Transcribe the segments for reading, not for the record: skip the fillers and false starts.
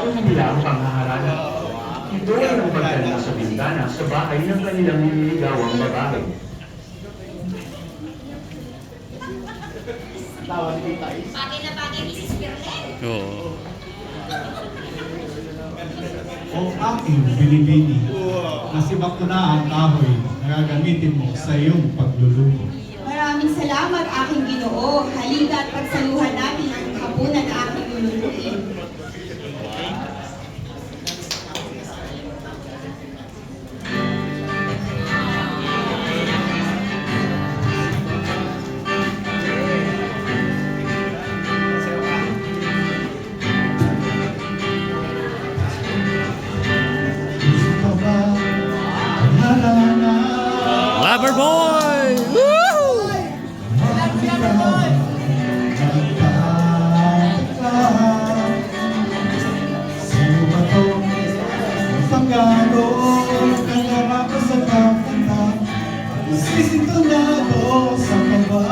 sa nila ang panghaharana. Ito ay nagpagdala sa bintana sa bahay ng kanilang nililingawang babae. Bagay na bagay ni Sis Perlen. Oo. O aking binibini na si Bakuna ang kahoy na gagamitin mo sa iyong pagluluto. Maraming salamat aking Ginoo. Halika at pagsaluhan natin ang hapunan na aking lulutuin. Gusto ka ba ang halana? Lover boy! Woo! Sino ba to? Panggano, kaya ako sa kakanta. Sisintonado sa baba.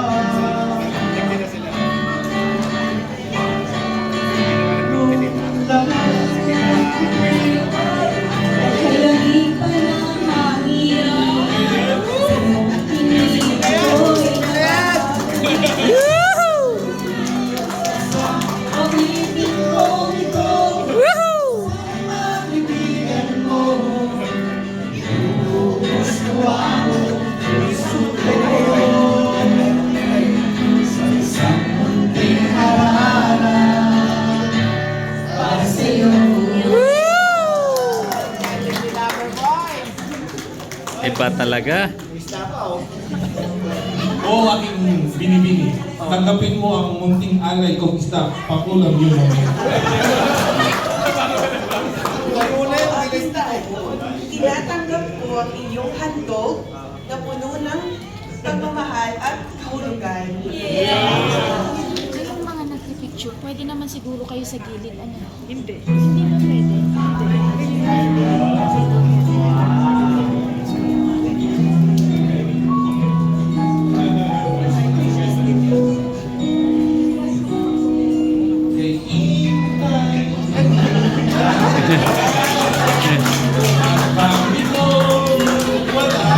Kalagi pa ng hangin. Sa mga kinig ko'y nakakapit. Ang ibig kong ito, kaibigan mo. Lubos ko ako, puso ko. Sa isang munting harana, para sa'yo. Iba talaga. Oo, aking binibini. Tanggapin mo ang munting alay kong isda. Pakulam yun naman. Tinatanggap ko ang iyong handog na puno ng pagmamahal at kahulugan. Yung mga nagpipicture, pwede naman siguro kayo sa gilid. Ano? Hindi. Hindi na pwede. Kay Itay. Kami ko wala.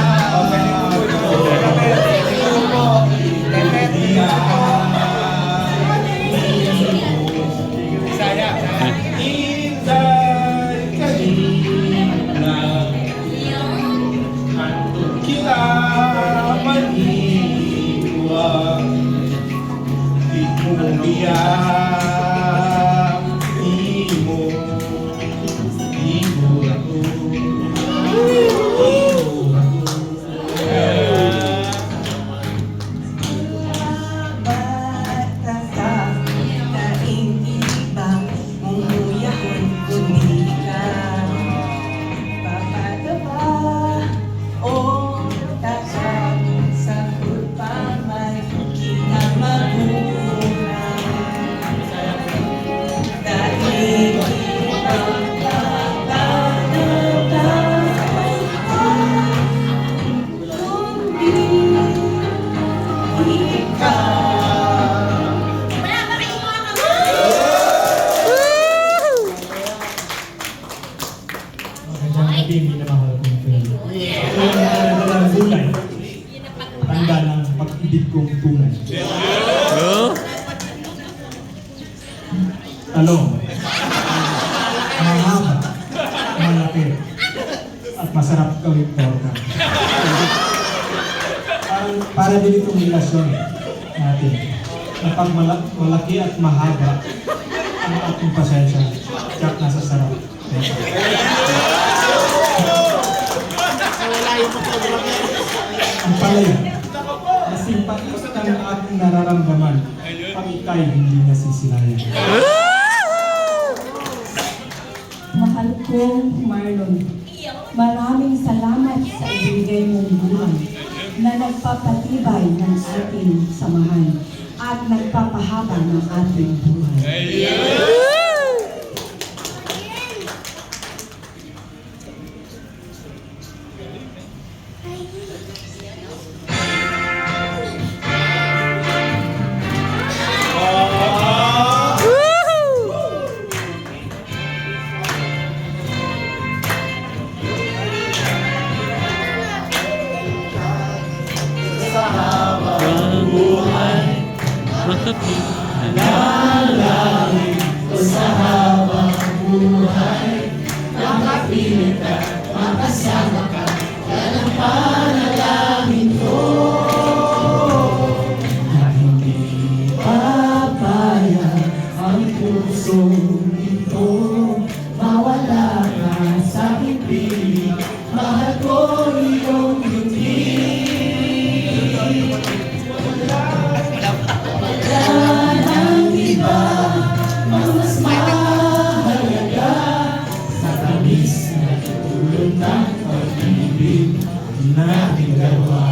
Itay kanina. Hantong kita maniwag. Di mo biyak, di mo ako. Ba't naiinibang mumuyahon kundi ka? Papadaba o takap sa kulpaman kita magulang. Dahil ibang kapanatay kundi ikaw. Wala ba kayong mga kamay? Magandang gabi, minamahal kong friend. Ito ang nagdadalang gulay. Tanda ng pag-ibig kong tunay. Oh? Talong. Mahaba. Malaki. At masarap gawing torta. Para din itong relasyon natin. Na pag malaki at mahaba ang ating pasensya, tiyak nasa sarap. Ang palaya, nasimpatis ka ng ating nararamdaman pag ika'y hindi nasisilayan. Mahal kong Marlon, maraming salamat sa ibigay mong buhay na nagpapatibay ng ating samahan at nagpapahaba ng ating buhay. Na hindi papayag ang pusong ito, mawala ka sa pipiling, mahal ko iyong hindi. Wala nang iba ang mas mahalaga sa tamis na tulog ng pag-ibig nating dalawa.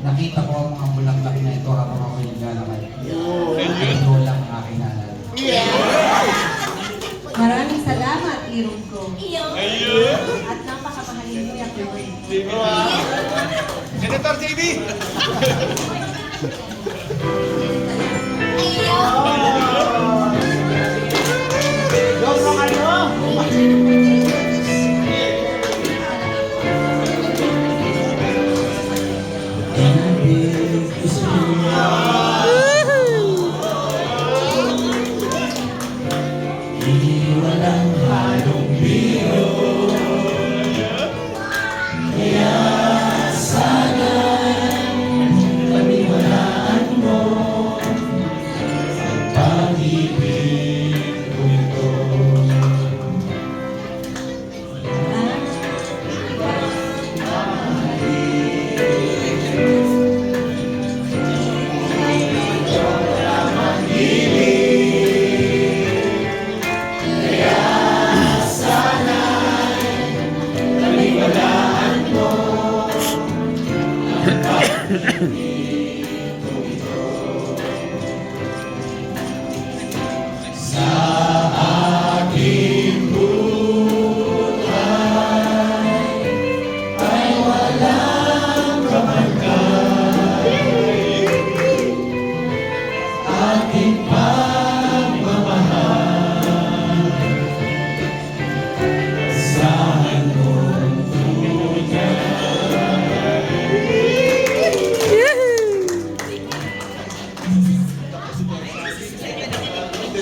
Nakita ko ang mga bulaklak na ito habang ako naglalakad. Ito lang ang aking naalala. Maraming salamat, Irong ko. At napakamahalin mo yung Senator JB! Walang halong biro, kaya sana paniwalaan mo ang pag-ibig ko ito.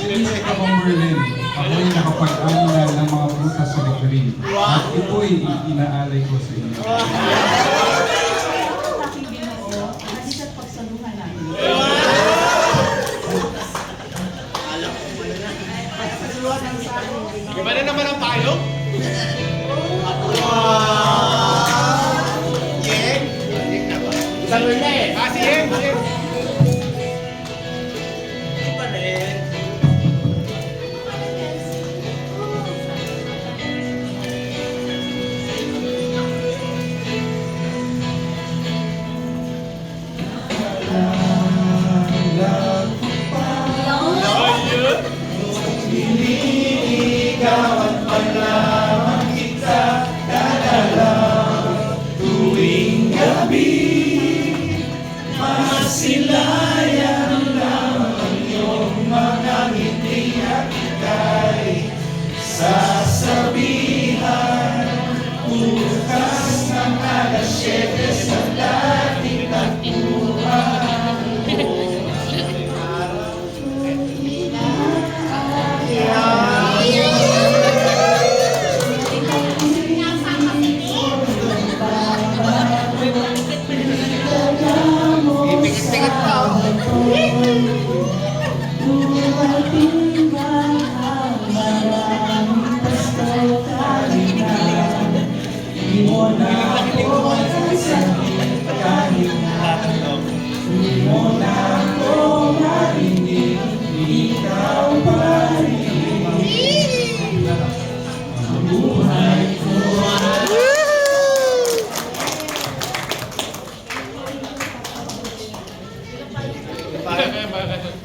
Hindi ka pang Berlin. Ako'y nakapag-alala ng mga butas sa Leclerc. At ito'y inaalay ko sa inyo. aking ginoo, halika't pagsaluhan natin. Iba na naman ang tayo? Yeng? Yeng na ba? Salo na eh. Ah, si Yeng! Yeng! Iba na eh. Ipikit-pikit pa.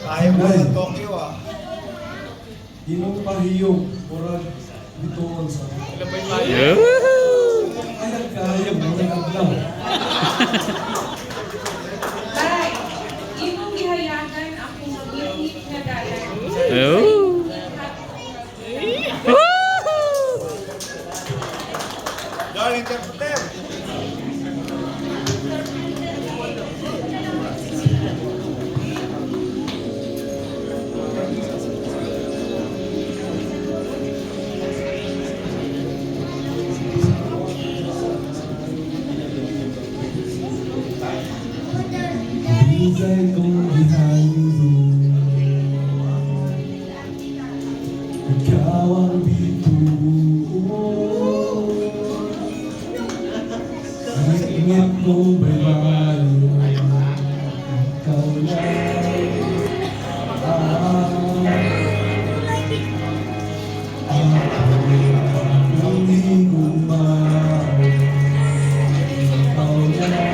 Ayaw mo sa Tokyo ah. Ginong pahiyong, murag bituon sa Ilan ba yung bayan? ayag kahayag, murag aglaw. Tay, imong gihayagan akong mag-ihip na dalan. Oh. Bawal interpreter. Bigay kong ihalo, ikaw ang bituo. Ingit mong baybayo, ikaw lang ang higumaw. Ikaw lang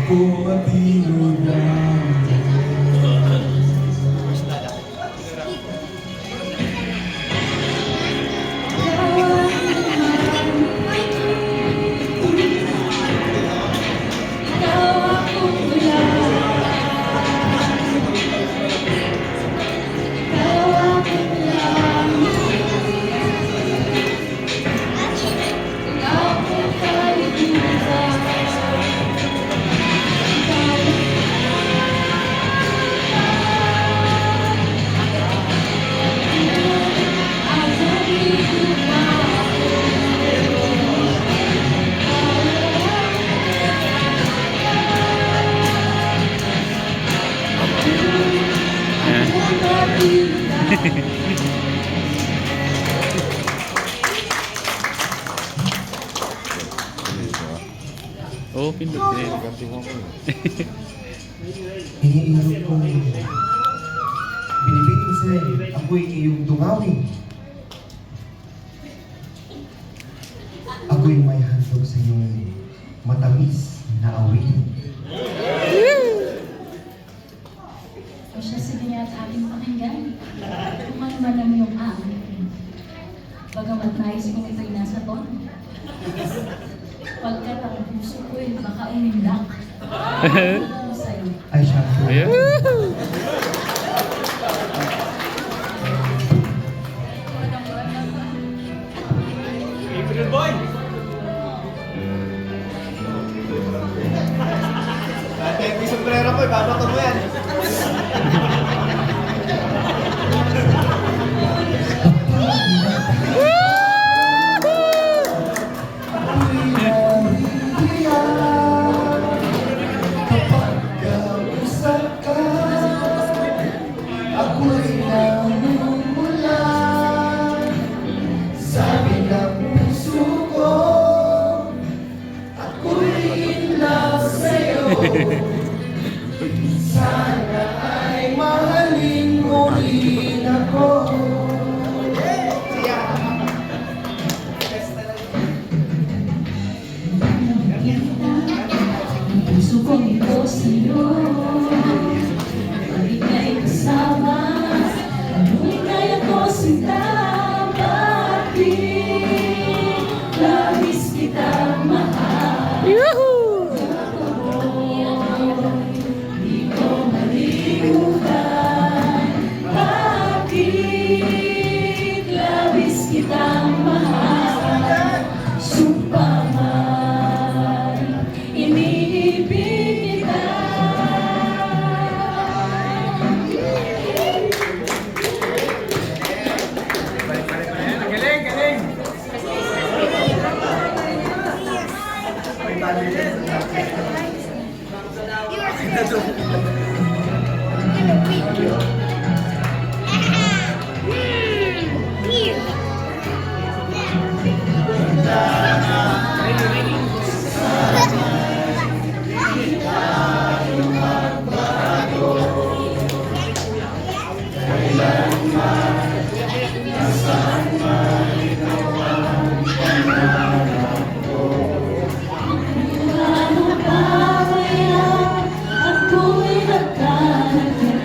ako matinugan. Oh, pindot din. Iniirot ko. Binibining sa'yo, ako'y iyong dungawin. Ako'y may handog sa iyong matamis na awitin. O siya, sige niya at aking pakinggan. Kung ano man ang iyong akin. Bagamat nais kong ito'y nasa tono. Pagkat ang puso ko'y baka umindak. Ano sa'yo? Ay siya. Ayun. April boy. Dati yung sombrero ko, ibabato mo yan. Sana ay mahalin mo rin ako. Ang puso kong ito sa'yo. Pag ika'y kasama, pag-ulikay ako sinta. Bakit labis kitang mahal? Di ko malilimutan. Bakit labis kitang mahal? Sumpah man, iniibig kita. Galing, galing. Ano pa kaya ako'y nagkakakit?